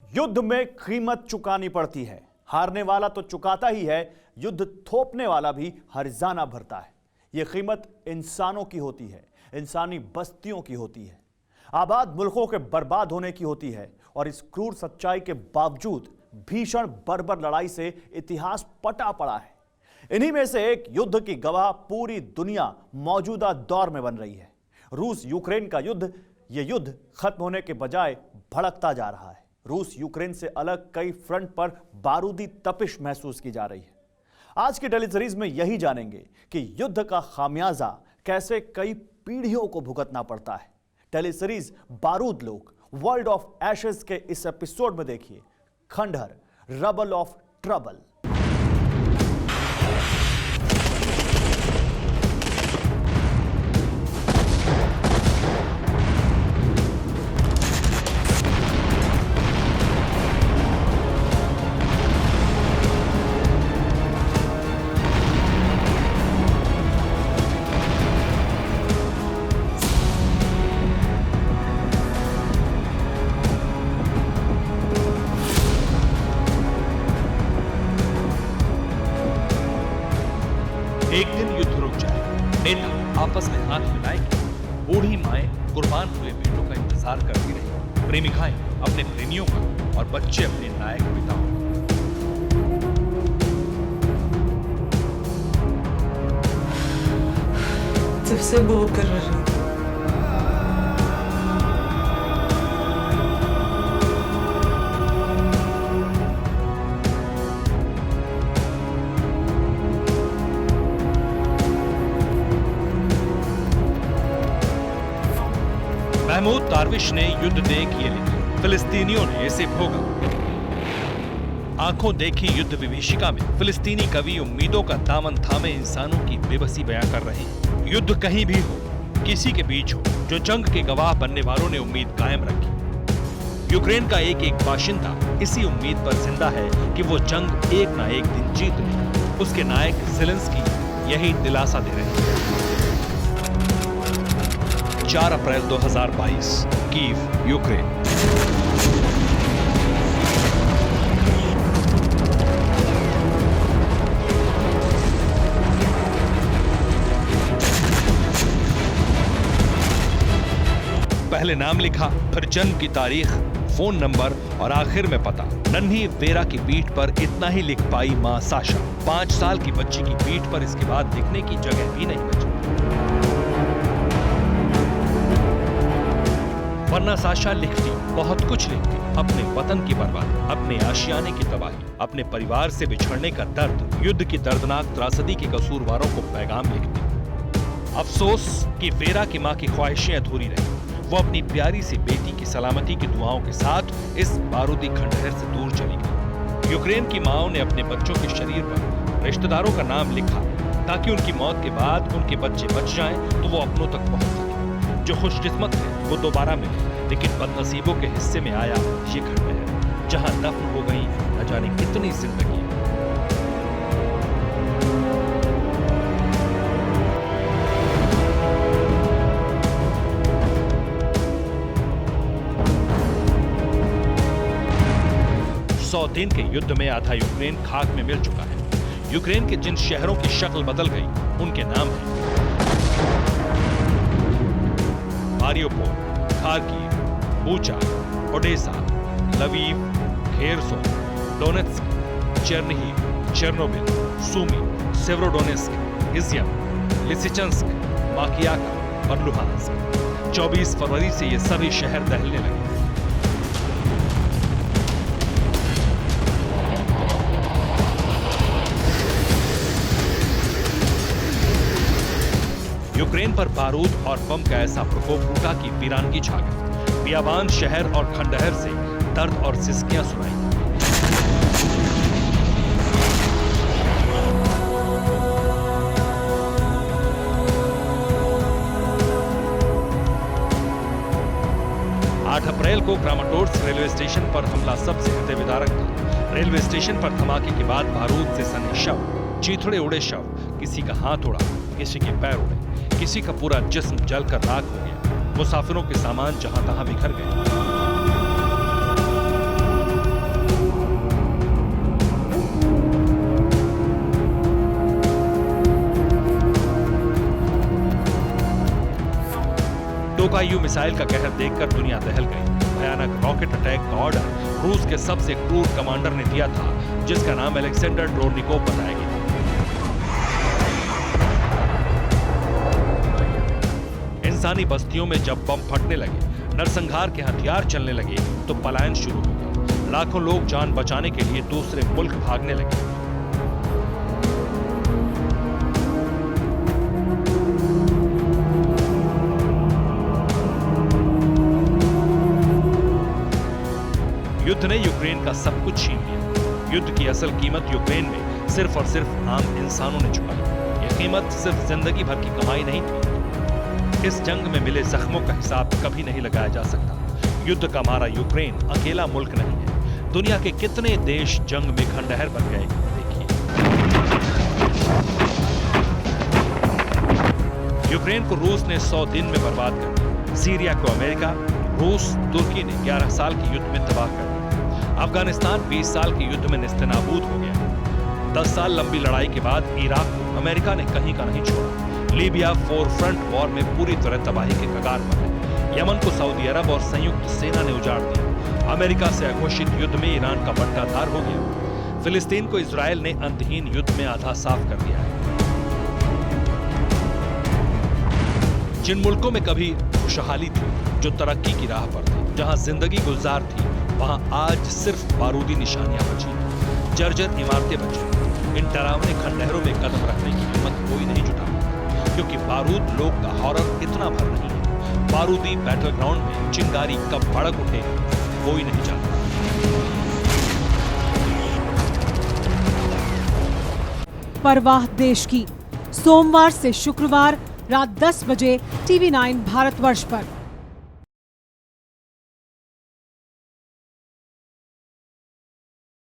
युद्ध में कीमत चुकानी पड़ती है। हारने वाला तो चुकाता ही है, युद्ध थोपने वाला भी हर्जाना भरता है। यह कीमत इंसानों की होती है, इंसानी बस्तियों की होती है, आबाद मुल्कों के बर्बाद होने की होती है। और इस क्रूर सच्चाई के बावजूद भीषण बर्बर लड़ाई से इतिहास पटा पड़ा है। इन्हीं में से एक युद्ध की गवाह पूरी दुनिया मौजूदा दौर में बन रही है। रूस यूक्रेन का युद्ध, यह युद्ध खत्म होने के बजाय भड़कता जा रहा है। रूस यूक्रेन से अलग कई फ्रंट पर बारूदी तपिश महसूस की जा रही है। आज की टेलीसीरीज में यही जानेंगे कि युद्ध का खामियाजा कैसे कई पीढ़ियों को भुगतना पड़ता है। टेलीसीरीज बारूद लोग वर्ल्ड ऑफ एशेस के इस एपिसोड में देखिए खंडहर, रबल ऑफ ट्रबल। एक दिन युद्ध रुक जाए, नेता आपस में हाथ मिलाएंगे, बूढ़ी माएं कुर्बान हुए बेटों का इंतजार करती रही, प्रेमिकाएं अपने प्रेमियों का और बच्चे अपने नायक पिताओं का। सबसे वो कर रही हूँ। महमूद दारविश ने युद्ध देख ये लिखा, फिलिस्तीनियों ने इसे भोगा। आंखों देखी युद्ध विभीषिका में फिलिस्तीनी कवि उम्मीदों का दामन थामे इंसानों की बेबसी बयां कर रहे हैं। युद्ध कहीं भी हो, किसी के बीच हो, जो जंग के गवाह बनने वालों ने उम्मीद कायम रखी। यूक्रेन का एक एक बाशिंदा इसी उम्मीद पर जिंदा है कि वो जंग एक ना एक दिन जीत लेगा। उसके नायक ज़ेलेंस्की यही दिलासा दे रहे हैं। 4 अप्रैल 2022, कीव, यूक्रेन। पहले नाम लिखा, फिर जन्म की तारीख, फोन नंबर और आखिर में पता। नन्ही वेरा की पीठ पर इतना ही लिख पाई मां साशा। 5 साल की बच्ची की पीठ पर इसके बाद लिखने की जगह भी नहीं बची। वरना साशा लिखती, बहुत कुछ लिखती, अपने वतन की बर्बादी, अपने आशियाने की तबाही, अपने परिवार से बिछड़ने का दर्द, युद्ध की दर्दनाक त्रासदी के कसूरवारों को पैगाम लिखती। अफसोस कि वेरा की मां की ख्वाहिशें अधूरी रही। वो अपनी प्यारी सी बेटी की सलामती की दुआओं के साथ इस बारूदी खंडहर से दूर चली गई। यूक्रेन की माओं ने अपने बच्चों के शरीर पर रिश्तेदारों का नाम लिखा ताकि उनकी मौत के बाद उनके बच्चे बच जाएं तो वो अपनों तक पहुंच सके। जो खुशकिस्मत थे वो दोबारा मिले, लेकिन बदनसीबों के हिस्से में आया ये खंडहर, जहां दफन हो गई न जाने कितनी जिंदगी। सौ दिन के युद्ध में आधा यूक्रेन खाक में मिल चुका है। यूक्रेन के जिन शहरों की शक्ल बदल गई, उनके नाम हैं Mariupol, Kharkiv, Bucha, Odesa, Lviv, Kherson, Donetsk, Chernihiv, Chernobyl, Sumy, Severodonetsk, Izium, Lysychansk, माकियाका और लुहांस्क। 24 फरवरी से ये सभी शहर दहलने लगे। यूक्रेन पर बारूद और बम का ऐसा प्रकोप टूटा कि वीरानगी छा गई। बियाबान, शहर और खंडहर से दर्द और सिसकियां सुनाई। आठ अप्रैल को क्रामाटोर्स्क रेलवे स्टेशन पर हमला सबसे हृदयविदारक था। रेलवे स्टेशन पर धमाके के बाद बारूद से सने शव, चीथड़े उड़े शव, किसी का हाथ उड़ा, किसी के पैर उड़े, किसी का पूरा जिस्म जलकर राख हो गया। मुसाफिरों के सामान जहां तहां बिखर गए। वायु मिसाइल का कहर देखकर दुनिया दहल गई। भयानक रॉकेट अटैक का ऑर्डर रूस के सबसे क्रूर कमांडर ने दिया था, जिसका नाम अलेक्जेंडर ड्रोर्निकोव बताया गया। इंसानी बस्तियों में जब बम फटने लगे, नरसंहार के हथियार चलने लगे, तो पलायन शुरू हो गया। लाखों लोग जान बचाने के लिए दूसरे मुल्क भागने लगे। युद्ध ने यूक्रेन का सब कुछ छीन लिया। युद्ध की असल कीमत यूक्रेन में सिर्फ और सिर्फ आम इंसानों ने चुकाई। यह कीमत सिर्फ जिंदगी भर की कमाई नहीं थी। इस जंग में मिले जख्मों का हिसाब कभी नहीं लगाया जा सकता। युद्ध का मारा यूक्रेन अकेला मुल्क नहीं है। दुनिया के कितने देश जंग में खंडहर बन गए, देखिए। यूक्रेन को रूस ने 100 दिन में बर्बाद कर दिया। सीरिया को अमेरिका, रूस, तुर्की ने 11 साल के युद्ध में तबाह कर दिया। अफगानिस्तान 20 साल के युद्ध में नेस्तनाबूद हो गया। 10 साल लंबी लड़ाई के बाद इराक को अमेरिका ने कहीं का नहीं छोड़ा। लीबिया 4 फ्रंट वॉर में पूरी तरह तबाही के कगार पर है। यमन को सऊदी अरब और संयुक्त सेना ने उजाड़ दिया। अमेरिका से अघोषित युद्ध में ईरान का बंटाधार हो गया। फिलिस्तीन को इजराइल ने अंतहीन युद्ध में आधा साफ कर दिया है। जिन मुल्कों में कभी खुशहाली थी, जो तरक्की की राह पर थे, जहां जिंदगी गुलजार थी, वहां आज सिर्फ बारूदी निशानियां बची, जर्जर इमारतें बची। इन डरावने खंडहरों में कदम रखने की हिम्मत कोई नहीं जुटा, क्योंकि बारूद लोग का हॉरर इतना भर नहीं है। बारूदी बैटल ग्राउंड में चिंगारी कब भड़क उठे, कोई नहीं जानता। परवाह देश की, सोमवार से शुक्रवार रात 10 बजे TV9 भारतवर्ष पर।